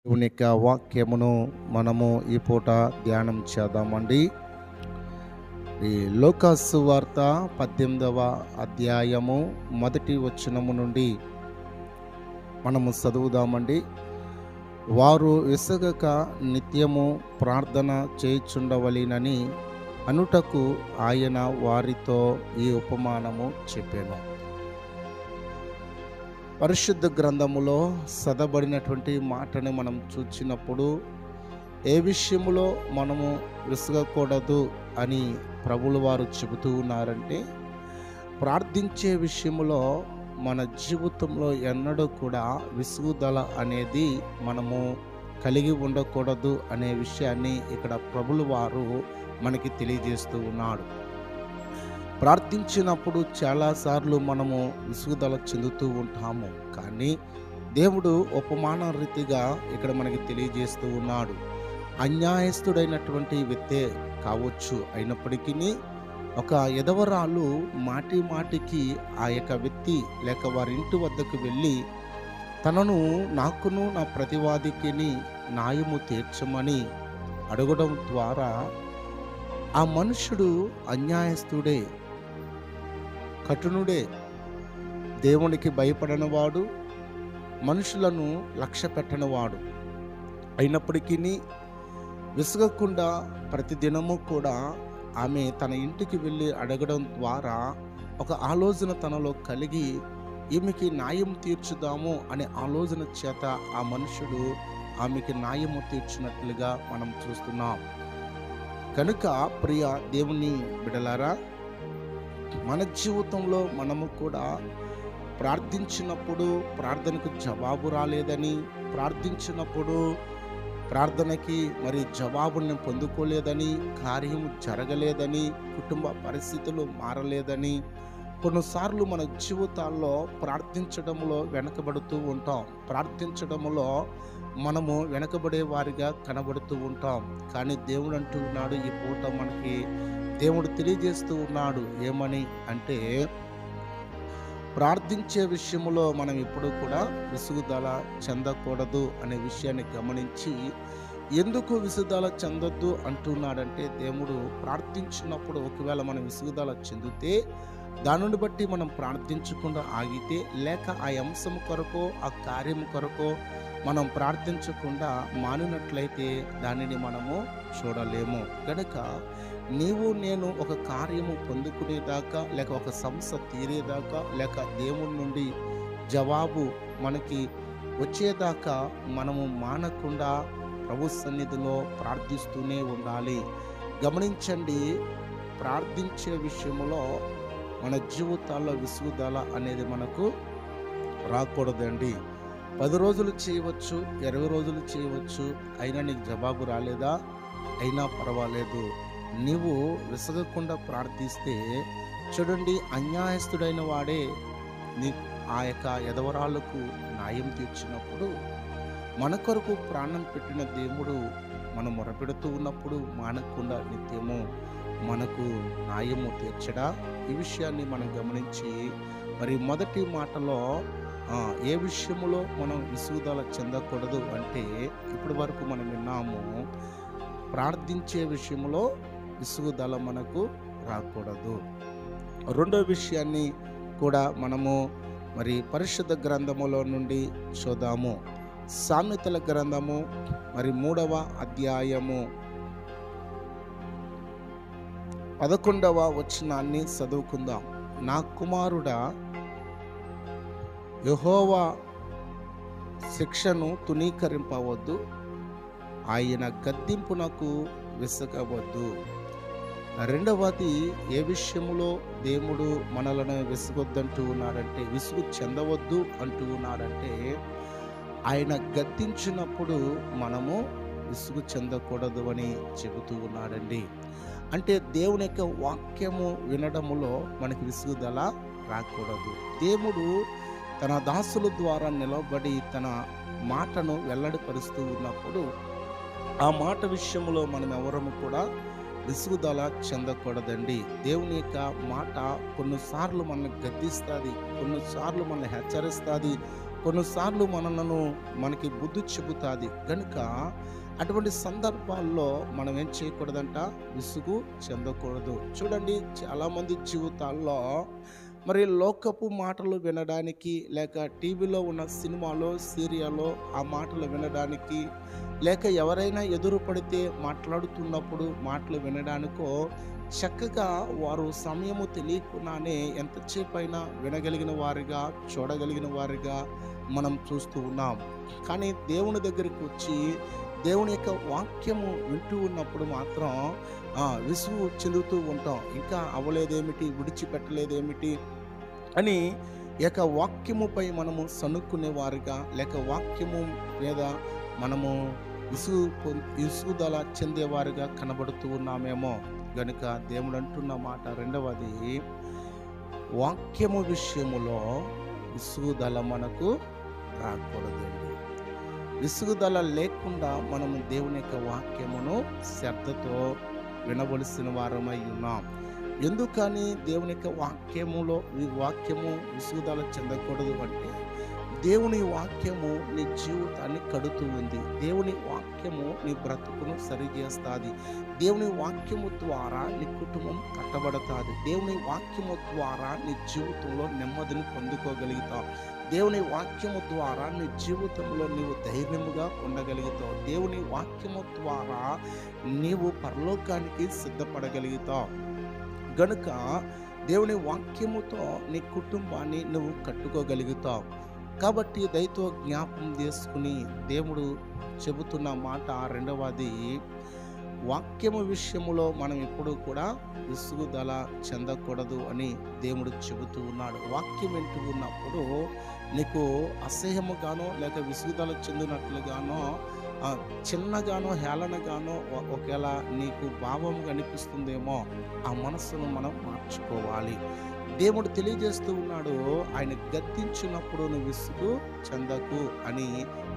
దేవుని యొక్క వాక్యమును మనము ఈ పూట ధ్యానం చేద్దామండి. ఈ లూకాసు వార్త 18వ అధ్యాయము మొదటి వచనము నుండి మనము చదువుదామండి. వారు విసగక నిత్యము ప్రార్థన చేయుచుండవలెనని అనుటకు ఆయన వారితో ఈ ఉపమానము చెప్పెను. పరిశుద్ధ గ్రంథములో చదవబడినటువంటి మాటని మనం చూచినప్పుడు ఏ విషయములో మనము విసగకూడదు అని ప్రభువుల వారు చెబుతూ ఉన్నారంటే, ప్రార్థించే విషయములో మన జీవితంలో ఎన్నడూ కూడా విసుగుదల అనేది మనము కలిగి ఉండకూడదు అనే విషయాన్ని ఇక్కడ ప్రభువుల వారు మనకి తెలియజేస్తూ ఉన్నాడు. ప్రార్థించినప్పుడు చాలాసార్లు మనము విసుగుదల చెందుతూ ఉంటాము, కానీ దేవుడు ఉపమాన రీతిగా ఇక్కడ మనకి తెలియజేస్తూ ఉన్నాడు. అన్యాయస్తుడైనటువంటి వ్యక్తే కావచ్చు, అయినప్పటికీ ఒక ఎదవరాలు మాటి మాటికి ఆ యొక్క వ్యక్తి లేక వారి ఇంటి వద్దకు వెళ్ళి తనను నాకును నా ప్రతివాదికి న్యాయము తీర్చమని అడగడం ద్వారా ఆ మనుషుడు అన్యాయస్తుడే, కఠినుడే, దేవునికి భయపడనివాడు, మనుషులను లక్ష్య పెట్టనివాడు. అయినప్పటికీ విసుగకుండా ప్రతిదినము కూడా ఆమె తన ఇంటికి వెళ్ళి అడగడం ద్వారా ఒక ఆలోచన తనలో కలిగి ఈమెకి న్యాయం తీర్చుదాము అనే ఆలోచన చేత ఆ మనుషుడు ఆమెకి న్యాయము తీర్చినట్లుగా మనం చూస్తున్నాం. కనుక ప్రియ దేవుని బిడలారా, మన జీవితంలో మనము కూడా ప్రార్థించినప్పుడు ప్రార్థనకు జవాబు రాలేదని, ప్రార్థించినప్పుడు ప్రార్థనకి జవాబుని పొందుకోలేదని, కార్యము జరగలేదని, కుటుంబ పరిస్థితులు మారలేదని, కొన్నిసార్లు మన జీవితాల్లో ప్రార్థించడంలో వెనకబడుతూ ఉంటాం. ప్రార్థించడంలో మనము వెనకబడే వారిగా కనబడుతూ ఉంటాం. కానీ దేవుడు అంటూ ఉన్నాడు, ఈ పూట మనకి దేవుడు తెలియజేస్తూ ఉన్నాడు. ఏమని అంటే, ప్రార్థించే విషయంలో మనం ఎప్పుడూ కూడా విసుగుదల చెందకూడదు అనే విషయాన్ని గమనించి, ఎందుకు విసుగుదల చెందొద్దు అంటున్నాడంటే, దేవుడు ప్రార్థించినప్పుడు ఒకవేళ మనం విసుగుదల చెందితే దానిని బట్టి మనం ప్రార్థించకుండా ఆగితే, లేక ఆ అంశం కొరకో ఆ కార్యం కొరకో మనం ప్రార్థించకుండా మానినట్లయితే దానిని మనము చూడలేము. కనుక నీవు నేను ఒక కార్యము పొందుకునేదాకా, లేక ఒక సమస్య తీరేదాకా, లేక దేవుని నుండి జవాబు మనకి వచ్చేదాకా మనము మానకుండా ప్రభు సన్నిధిలో ప్రార్థిస్తూనే ఉండాలి. గమనించండి, ప్రార్థించే విషయంలో మన జీవితాల్లో విసుగుదల అనేది మనకు రాకూడదండి. 10 రోజులు చేయవచ్చు, 20 రోజులు చేయవచ్చు, అయినా నీకు జవాబు రాలేదా? అయినా పర్వాలేదు, నీవు విసగకుండా ప్రార్థిస్తే చూడండి, అన్యాయస్తుడైన వాడే ఆ యొక్క ఎదవరాళ్ళకు న్యాయం తీర్చినప్పుడు మన కొరకు ప్రాణం పెట్టిన దేవుడు మనం మొరపెడుతూ ఉన్నప్పుడు మానకుండా నిత్యము మనకు న్యాయము తీర్చడా? ఈ విషయాన్ని మనం గమనించి మొదటి మాటలో ఏ విషయంలో మనం విసుగుదల చెందకూడదు అంటే, ఇప్పటి వరకు మనం విన్నాము, ప్రార్థించే విషయంలో విసుగుదల మనకు రాకూడదు. రెండో విషయాన్ని కూడా మనము పరిశుద్ధ గ్రంథములో నుండి చూద్దాము. సామెతల గ్రంథము 3వ అధ్యాయము 11వ వచనాన్ని చదువుకుందాం. నా కుమారుడా, యెహోవా శిక్షను తునీకరింపవద్దు, ఆయన గద్దింపునకు విసగవద్దు. రెండవది, ఏ విషయములో దేవుడు మనలను విసుగొద్దంటూ ఉన్నాడంటే, విసుగు చెందవద్దు అంటూ ఉన్నాడంటే, ఆయన గద్దించినప్పుడు మనము విసుగు చెందకూడదు అని చెబుతూ ఉన్నాడండి. అంటే దేవుని యొక్క వాక్యము వినడములో మనకి విసుగుదల రాకూడదు. దేవుడు తన దాసుల ద్వారా నిలబడి తన మాటను వెల్లడిపరుస్తూ ఉన్నప్పుడు ఆ మాట విషయంలో మనం ఎవరము కూడా విసుగుదల చెందకూడదండి. దేవుని యొక్క మాట కొన్నిసార్లు మనల్ని గద్దిస్తుంది, కొన్నిసార్లు మనల్ని హెచ్చరిస్తుంది, కొన్నిసార్లు మనకి బుద్ధి చెబుతుంది కనుక అటువంటి సందర్భాల్లో మనం ఏం చేయకూడదంట, విసుగు చెందకూడదు. చూడండి, చాలామంది జీవితాల్లో మరి లోకపు మాటలు వినడానికి, లేక టీవీలో ఉన్న సినిమాలో సీరియల్లో ఆ మాటలు వినడానికి, లేక ఎవరైనా ఎదురు పడితే మాట్లాడుతున్నప్పుడు మాటలు వినడానికో చక్కగా వారు సమయము తెలియకుండానే ఎంతసేపైనా వినగలిగిన వారిగా, చూడగలిగిన వారిగా మనం చూస్తూ ఉన్నాం. కానీ దేవుని దగ్గరికి వచ్చి దేవుని యొక్క వాక్యము వింటూ ఉన్నప్పుడు మాత్రం విసుగు చెందుతూ ఉంటాం. ఇంకా అవ్వలేదేమిటి, విడిచిపెట్టలేదేమిటి అని యొక్క వాక్యముపై మనము సనుక్కునే వారిగా, లేక వాక్యము మీద మనము విసుగుదల చెందేవారుగా కనబడుతూ ఉన్నామేమో. గనుక దేవుడు అంటున్న మాట రెండవది, వాక్యము విషయములో విసుగుదల మనకు రాకూడదండి. విసుగుదల లేకుండా మనము దేవుని యొక్క వాక్యమును శ్రద్ధతో వినవలసిన వారమై ఉన్నాం. ఎందుకని దేవుని యొక్క వాక్యము విసుగుదల చెందకూడదు అంటే, దేవుని వాక్యము నీ జీవితాన్ని కడుతూ ఉంది. దేవుని వాక్యము నీ బ్రతుకును సరిచేస్తుంది. దేవుని వాక్యము ద్వారా నీ కుటుంబం కట్టబడుతుంది. దేవుని వాక్యము ద్వారా నీ జీవితంలో నెమ్మదిని పొందుకోగలుగుతావు. దేవుని వాక్యము ద్వారా నీ జీవితంలో నీవు ధైర్యముగా ఉండగలుగుతావు. దేవుని వాక్యము ద్వారా నీవు పరలోకానికి సిద్ధపడగలుగుతావు. గనుక దేవుని వాక్యముతో నీ కుటుంబాన్ని నువ్వు కట్టుకోగలుగుతావు. కాబట్టి దయతో జ్ఞాపం చేసుకుని దేవుడు చెబుతున్న మాట రెండవది, వాక్యము విషయములో మనం ఎప్పుడూ కూడా విసుగుదల చెందకూడదు అని దేవుడు చెబుతూ ఉన్నాడు. వాక్యం వింటూ ఉన్నప్పుడు నీకు అసహ్యముగానో లేక విసుగుదల చెందినట్లుగానో చిన్నగానో హేళనగానో ఒకవేళ నీకు భావం కనిపిస్తుందేమో, ఆ మనస్సును మనం మార్చుకోవాలి. దేవుడు తెలియజేస్తూ ఉన్నాడు, ఆయన గద్దించినప్పుడు నువ్వు విసుగు చెందకు అని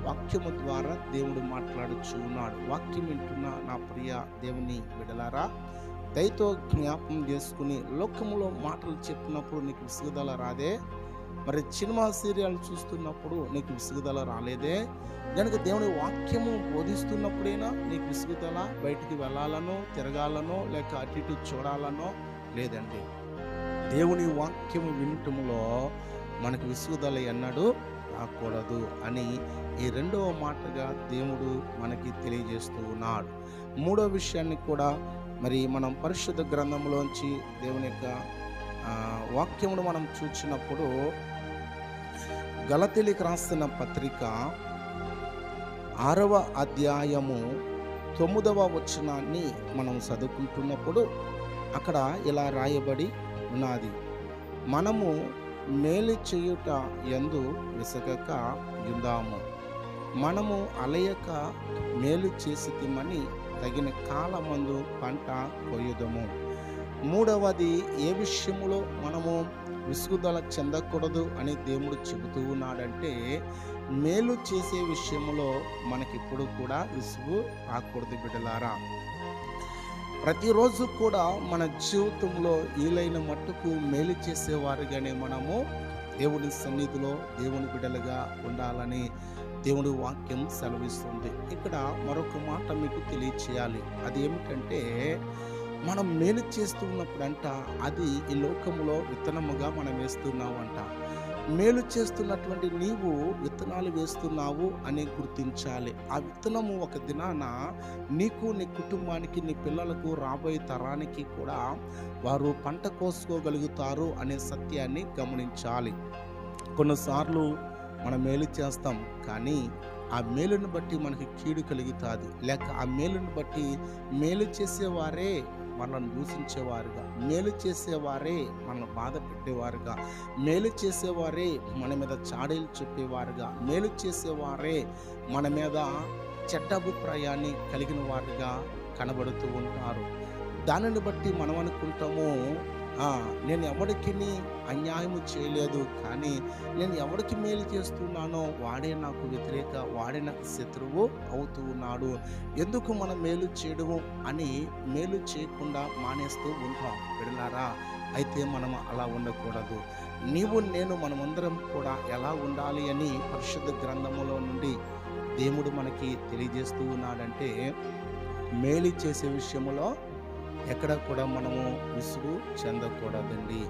వాక్యము ద్వారా దేవుడు మాట్లాడుచు ఉన్నాడు. వాక్యం వింటున్న నా ప్రియ దేవుని బిడ్డలారా, దయతో జ్ఞాపం చేసుకుని లోకములో మాటలు చెప్పినప్పుడు నీకు విసుగుదల రాదే? మరి సినిమా సీరియల్ చూస్తున్నప్పుడు నీకు విసుగుదల రాలేదే? కనుక దేవుని వాక్యము బోధిస్తున్నప్పుడైనా నీకు విసుగుదల, బయటికి వెళ్ళాలనో తిరగాలనో లేక అటు ఇటు చూడాలనో లేదండి. దేవుని వాక్యము వినటంలో మనకు విసుగుదల ఎన్నడూ రాకూడదు అని ఈ రెండవ మాటగా దేవుడు మనకి తెలియజేస్తూ ఉన్నాడు. మూడో విషయాన్ని కూడా మరి మనం పరిశుద్ధ గ్రంథంలోంచి దేవుని యొక్క వాక్యమును మనం చూసినప్పుడు, గలతీయులకు రాసిన పత్రిక 6వ అధ్యాయము 9వ వచనాన్ని మనం చదువుకుంటున్నప్పుడు అక్కడ ఇలా రాయబడి ఉన్నది, మనము మేలు చేయుట యందు విసగక యుందాము, మనము అలయక మేలు చేసితిమని తగిన కాలమందు పంట కొయ్యుదము. మూడవది, ఏ విషయములో మనము విసుగుదల చెందకూడదు అని దేవుడు చెబుతూ ఉన్నాడంటే, మేలు చేసే విషయంలో మనకిప్పుడు కూడా విసుగు రాకూడదు బిడ్డలారా. ప్రతిరోజు కూడా మన జీవితంలో వీలైన మట్టుకు మేలు చేసేవారుగానే మనము దేవుని సన్నిధిలో దేవుని బిడ్డలుగా ఉండాలని దేవుడి వాక్యం సెలవిస్తుంది. ఇక్కడ మరొక మాట మీకు తెలియచేయాలి. అది ఏమిటంటే, మనం మేలు చేస్తూ ఉన్నప్పుడంట అది ఈ లోకములో విత్తనముగా మనం వేస్తున్నామంట. మేలు చేస్తున్నటువంటి నీవు విత్తనాలు వేస్తున్నావు అని గుర్తించాలి. ఆ విత్తనము ఒక దినాన నీకు, నీ కుటుంబానికి, నీ పిల్లలకు, రాబోయే తరానికి కూడా వారు పంట కోసుకోగలుగుతారు అనే సత్యాన్ని గమనించాలి. కొన్నిసార్లు మనం మేలు చేస్తాం, కానీ ఆ మేలును బట్టి మనకి కీడు కలుగుతుంది. లేక ఆ మేలును బట్టి మేలు చేసేవారే మనల్ని దూషించేవారుగా, మేలు చేసేవారే మనల్ని బాధ పెట్టేవారుగా, మేలు చేసేవారే మన మీద చాడీలు చెప్పేవారుగా, మేలు చేసేవారే మన మీద చెడ్డ అభిప్రాయాన్ని కలిగిన వారుగా కనబడుతూ ఉంటారు. దానిని బట్టి మనం అనుకుంటాము, నేను ఎవరికి అన్యాయము చేయలేదు, కానీ నేను ఎవరికి మేలు చేస్తున్నానో వాడే నాకు వ్యతిరేక, వాడే నాకు శత్రువు అవుతూ ఉన్నాడు, ఎందుకు మనం మేలు చేయడము అని మేలు చేయకుండా మానేస్తూ ఉంటాం బిడ్డలారా. అయితే మనం అలా ఉండకూడదు. నీవు నేను మనమందరం కూడా ఎలా ఉండాలి అని పరిశుద్ధ గ్రంథములో నుండి దేవుడు మనకి తెలియజేస్తూ ఉన్నాడంటే, మేలు చేసే విషయములో ఎక్కడ కూడా మనము విసుగు చెందకూడదండి.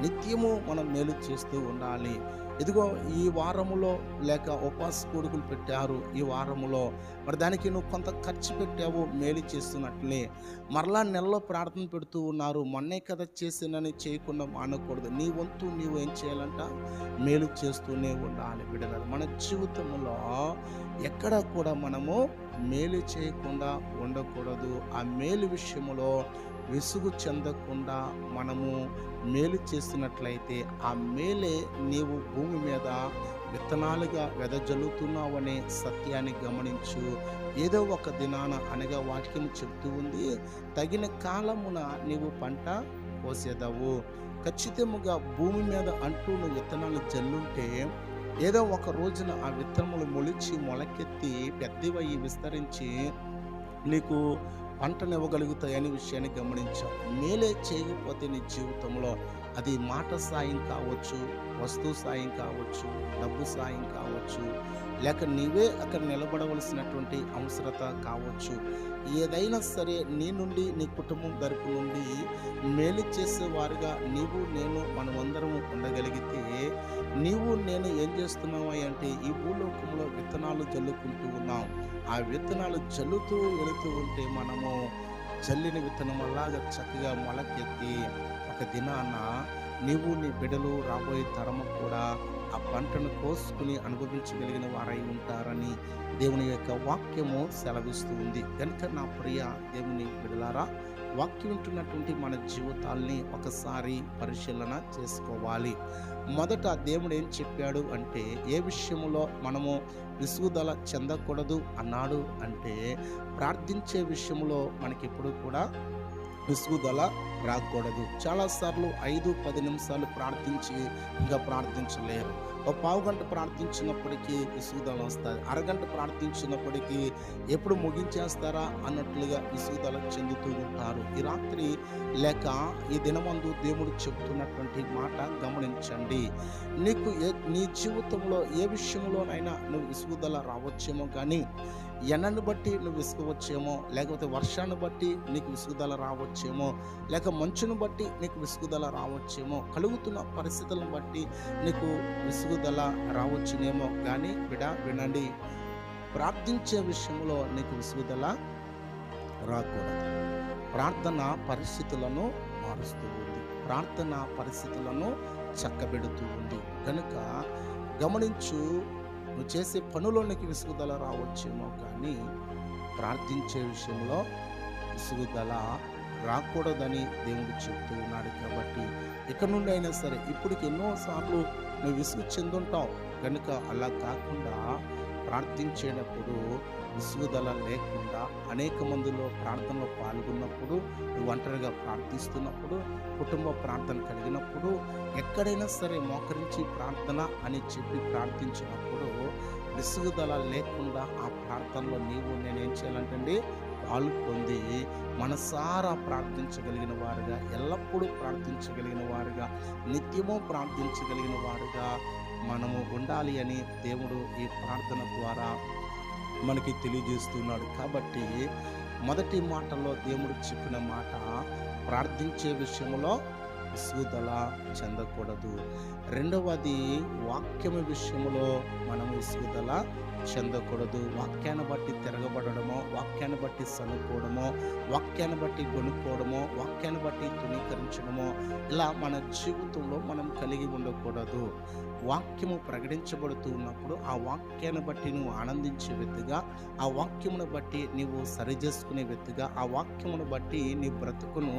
నిత్యము మనం మేలు చేస్తూ ఉండాలి. ఇదిగో ఈ వారములో లేక ఉపవాస కూడుకులు పెట్టారు ఈ వారములో, మరి దానికి నువ్వు కొంత ఖర్చు పెట్టావు మేలు చేస్తున్నట్లే. మరలా నెలలో ప్రార్థన పెడుతూ ఉన్నారు, మొన్నే కదా చేసినని చేయకుండా మానకూడదు. నీ వంతు నీవు ఏం చేయాలంట? మేలు చేస్తూనే ఉండాలి బిడ్డలారా. మన జీవితంలో ఎక్కడ కూడా మనము మేలు చేయకుండా ఉండకూడదు. ఆ మేలు విషయంలో విసుగు చెందకుండా మనము మేలు చేస్తున్నట్లయితే ఆ మేలే నీవు భూమి మీద విత్తనాలుగా వెదజల్లుతున్నావనే సత్యాన్ని గమనించు. ఏదో ఒక దినాన అనగా వాక్యం చెప్తూ ఉంది, తగిన కాలమున నీవు పంట కోసేదవు. ఖచ్చితముగా భూమి మీద అంటూ నువ్వు విత్తనాలు జల్లుంటే ఏదో ఒక రోజున ఆ విత్తనములు మొలిచి మొలకెత్తి పెద్దవయ్యి విస్తరించి నీకు పంటనివ్వగలుగుతాయనే విషయాన్ని గమనించాం. మేలే చేయకపోతే నీ జీవితంలో అది మాట సాయం కావచ్చు, వస్తువు సాయం కావచ్చు, డబ్బు సాయం కావచ్చు, లేక నీవే అక్కడ నిలబడవలసినటువంటి అవసరత కావచ్చు, ఏదైనా సరే నీ నుండి నీ కుటుంబం తరపు నుండి మేలు చేసేవారుగా నీవు నేను మనమందరం ఉండగలిగితే, నీవు నేను ఏం చేస్తున్నావు అంటే ఈ భూలోకంలో విత్తనాలు జల్లుకుంటూ ఉన్నాం. ఆ విత్తనాలు జల్లుతూ వెళుతూ ఉంటే మనము జల్లిన విత్తనం అలాగా చక్కగా మొలకెత్తి ఒక దినాన నీవు నీ బిడ్డలు రాబోయే తరము కూడా ఆ పంటను కోసుకుని అనుభవించగలిగిన వారై ఉంటారని దేవుని యొక్క వాక్యము సెలవిస్తూ ఉంది. కనుక నా ప్రియ దేవుని బిడ్డలారా, వాక్యం వింటున్నటువంటి మన జీవితాల్ని ఒకసారి పరిశీలన చేసుకోవాలి. మొదట దేవుడు ఏం చెప్పాడు అంటే, ఏ విషయంలో మనము విసుగుదల చెందకూడదు అన్నాడు అంటే, ప్రార్థించే విషయంలో మనకి ఎప్పుడు కూడా విసుగుదల రాకూడదు. చాలాసార్లు 5-10 నిమిషాలు ప్రార్థించి ఇంకా ప్రార్థించలేరు. ఒక పావుగంట ప్రార్థించినప్పటికీ విసుగుదల వస్తుంది. అరగంట ప్రార్థించినప్పటికీ ఎప్పుడు ముగించేస్తారా అన్నట్లుగా విసుగుదల చెందుతూ ఉంటారు. ఈ రాత్రి లేక ఈ దినమందు దేవుడు చెబుతున్నటువంటి మాట గమనించండి. నీకు నీ జీవితంలో ఏ విషయంలోనైనా నువ్వు విసుగుదల రావచ్చేమో, కానీ ఎండను బట్టి నువ్వు విసుగవచ్చేమో, లేకపోతే వర్షాన్ని బట్టి నీకు విసుగుదల రావచ్చేమో, లేక మంచును బట్టి నీకు విసుగుదల రావచ్చేమో, కలుగుతున్న పరిస్థితులను బట్టి నీకు విసుగుదల రావచ్చునేమో. కానీ వినండి, ప్రార్థించే విషయంలో నీకు విసుగుదల రాకూడదు. ప్రార్థన పరిస్థితులను మారుస్తూ ఉంది, ప్రార్థన పరిస్థితులను చక్కబెడుతూ ఉంది. కనుక గమనించు, నువ్వు చేసే పనులోనికి విసుగుదల రావచ్చేమో, కానీ ప్రార్థించే విషయంలో విసుగుదల రాకూడదని దేవుడు చెప్తూ ఉన్నాడు. కాబట్టి ఇక నుండి అయినా సరే, ఇప్పటికి ఎన్నోసార్లు నువ్వు విసుగు చెందుంటావు. కనుక అలా కాకుండా ప్రార్థించేటప్పుడు విసుగుదల లేకుండా అనేక మందిలో ప్రార్థనలో పాల్గొన్నప్పుడు, నువ్వు ఒంటరిగా ప్రార్థిస్తున్నప్పుడు, కుటుంబ ప్రార్థన కలిగినప్పుడు, ఎక్కడైనా సరే మోకరించి ప్రార్థన అని చెప్పి ప్రార్థించినప్పుడు విసుగుదల లేకుండా ఆ ప్రార్థనలో నీవు నేనేం చేయాలంటే పాలు పొంది మనసారా ప్రార్థించగలిగిన వారుగా, ఎల్లప్పుడూ ప్రార్థించగలిగిన వారుగా, నిత్యము ప్రార్థించగలిగిన వారుగా మనము ఉండాలి అని దేవుడు ఈ ప్రార్థన ద్వారా మనకి తెలియజేస్తున్నాడు. కాబట్టి మొదటి మాటలో దేవుడు చెప్పిన మాట, ప్రార్థించే విషయంలో విసుగుదల చెందకూడదు. రెండవది, వాక్యము విషయంలో మనం విసుగుదల చెందకూడదు. వాక్యాన్ని బట్టి తిరగబడడమో, వాక్యాన్ని బట్టి సనుకోవడమో, వాక్యాన్ని బట్టి కొనుక్కోవడమో, వాక్యాన్ని బట్టి తునీకరించడమో, ఇలా మన జీవితంలో మనం కలిగి ఉండకూడదు. వాక్యము ప్రకటించబడుతూ ఉన్నప్పుడు ఆ వాక్యాన్ని బట్టి నువ్వు ఆనందించే వ్యక్తిగా, ఆ వాక్యమును బట్టి నీవు సరిచేసుకునే వ్యక్తిగా, ఆ వాక్యమును బట్టి నీ బ్రతుకును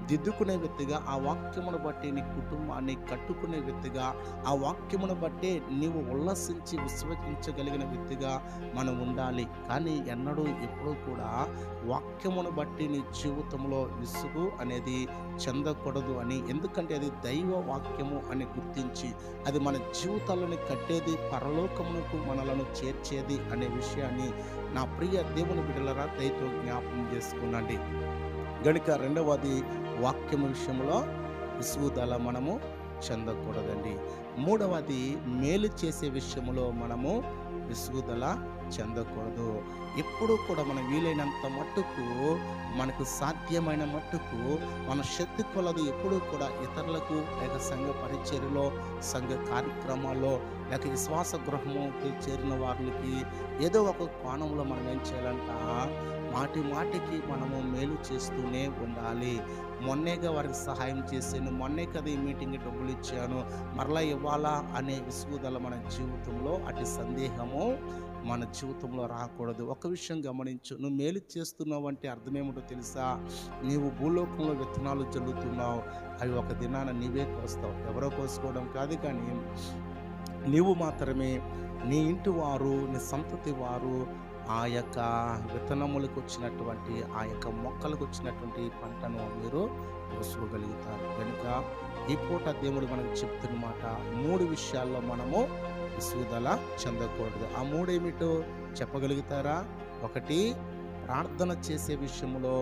దిద్దుకునే వ్యక్తిగా, ఆ వాక్యమును బట్టి నీ కుటుంబాన్ని కట్టుకునే వ్యక్తిగా, ఆ వాక్యమును బట్టి నీవు ఉల్లసించి విశ్వసించగలిగిన వ్యక్తిగా మనం ఉండాలి. కానీ ఎన్నడూ ఎప్పుడూ కూడా వాక్యమును బట్టి నీ జీవితంలో విసుగు అనేది చెందకూడదు అని, ఎందుకంటే అది దైవ వాక్యము అని గుర్తించి అది మన జీవితాలను కట్టేది, పరలోకమునకు మనలను చేర్చేది అనే విషయాన్ని నా ప్రియ దేవుని బిడ్డలారా దయతో జ్ఞాపకం చేసుకునండి. గనుక రెండవది, వాక్యము విషయంలో విసుగుదల మనము చెందకూడదండి. మూడవది, మేలు చేసే విషయంలో మనము విసుగుదల చెందకూడదు. ఎప్పుడూ కూడా మనం వీలైనంత మట్టుకు, మనకు సాధ్యమైన మట్టుకు, మన శక్తి కొలది ఎప్పుడూ కూడా ఇతరులకు, లేక సంఘ పరిచర్యలో, సంఘ కార్యక్రమాల్లో, లేక విశ్వాస గృహముకి చేరిన వారికి ఏదో ఒక కోణంలో మనం ఏం చేయాలంట, మాటి మాటికి మనము మేలు చేస్తూనే ఉండాలి. మొన్నేగా వారికి సహాయం చేశాను, మొన్నే కదా ఈ మీటింగ్‌కి డబ్బులు ఇచ్చాను, మరలా ఇవ్వాలా అనే విసుగుదల మన జీవితంలో, అటు సందేహము మన జీవితంలో రాకూడదు. ఒక విషయం గమనించు, నువ్వు మేలు చేస్తున్నావు అంటే అర్థమేమిటో తెలుసా? నీవు భూలోకంలో విత్తనాలు జల్లుతున్నావు, అవి ఒక దినాన నీవే కోస్తావు. ఎవరో కోసుకోవడం కాదు, కానీ నీవు మాత్రమే, నీ ఇంటి వారు, నీ సంతతి వారు ఆ యొక్క విత్తనములకు వచ్చినటువంటి, ఆ యొక్క మొక్కలకు వచ్చినటువంటి పంటను మీరు కోసుకోగలుగుతారు. కనుక ఈ పూట దేవుడు మనకు చెప్తున్న మాట, 3 విషయాల్లో మనము విసుగుదల చెందకూడదు. ఆ 3 ఏమిటో చెప్పగలుగుతారా? 1, ప్రార్థన చేసే విషయంలో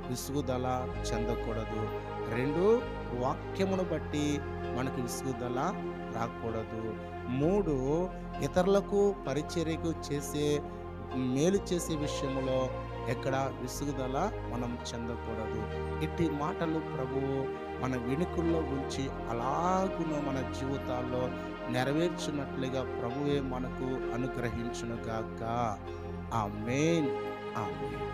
విసుగుదల చెందకూడదు. 2, వాక్యమును బట్టి మనకు విసుగుదల రాకూడదు. 3, ఇతరులకు పరిచర్యకు చేసే, మేలు చేసే విషయంలో ఎక్కడ విసుగుదల మనం చెందకూడదు. ఇట్టి మాటలు ప్రభువు మన వెనుకల్లో ఉంచి అలాగున మన జీవితాల్లో నెరవేర్చున్నట్లుగా ప్రభువే మనకు అనుగ్రహించునుగాక. ఆమేన్. ఆమేన్.